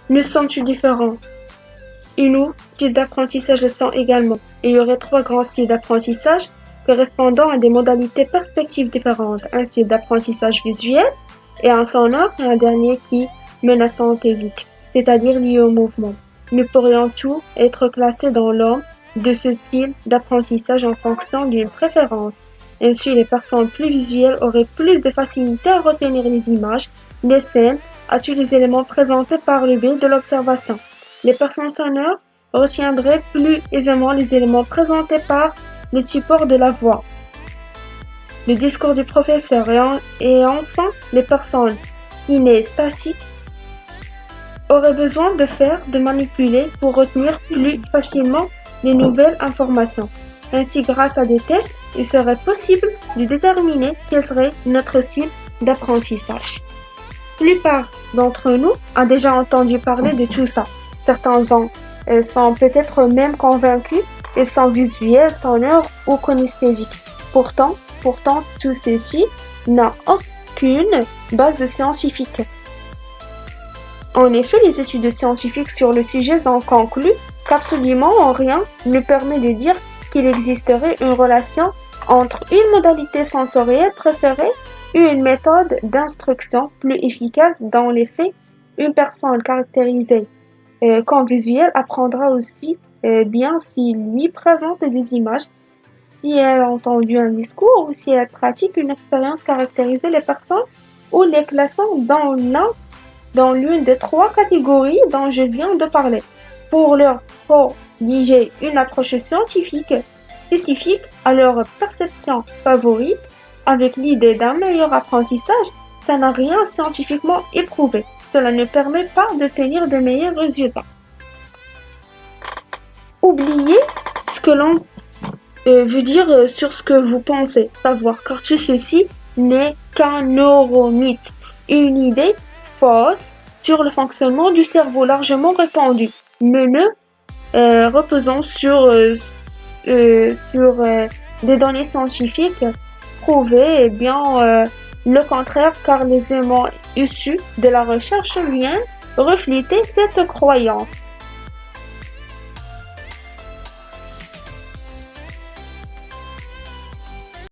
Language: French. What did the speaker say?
Nous sommes tous différents. Et nos styles d'apprentissage le sont également. Il y aurait 3 grands styles d'apprentissage correspondant à des modalités perspectives différentes. Un style d'apprentissage visuel et un sonore et un dernier qui mène à synthésique, c'est-à-dire lié au mouvement. Nous pourrions tous être classés dans l'ordre de ce style d'apprentissage en fonction d'une préférence. Ainsi, les personnes plus visuelles auraient plus de facilité à retenir les images, les scènes, à tous les éléments présentés par le biais de l'observation. Les personnes sonores retiendraient plus aisément les éléments présentés par les supports de la voix, le discours du professeur et enfin les personnes kinesthésiques auraient besoin de manipuler pour retenir plus facilement les nouvelles informations. Ainsi, grâce à des tests, il serait possible de déterminer quel serait notre style d'apprentissage. La plupart d'entre nous ont déjà entendu parler de tout ça. Certains sont peut-être même convaincus, ils sont visuels, sonores ou kinesthésiques. Pourtant, tout ceci n'a aucune base scientifique. En effet, les études scientifiques sur le sujet ont conclu qu'absolument rien ne permet de dire qu'il existerait une relation entre une modalité sensorielle préférée et une méthode d'instruction plus efficace. Dans les faits, une personne caractérisée comme visuelle apprendra aussi bien s'il lui présente des images, si elle a entendu un discours ou si elle pratique une expérience caractérisée. Les personnes ou les classons dans l'une des 3 catégories dont je viens de parler. Pour leur prodiguer une approche scientifique spécifique à leur perception favorite, avec l'idée d'un meilleur apprentissage, ça n'a rien scientifiquement éprouvé. Cela ne permet pas de tenir de meilleurs résultats. Oubliez ce que l'on veut dire sur ce que vous pensez savoir, car tout ceci n'est qu'un neuromythe, une idée fausse sur le fonctionnement du cerveau largement répandue. Nous ne reposons sur des données scientifiques prouvées et bien le contraire, car les éléments issus de la recherche viennent refléter cette croyance.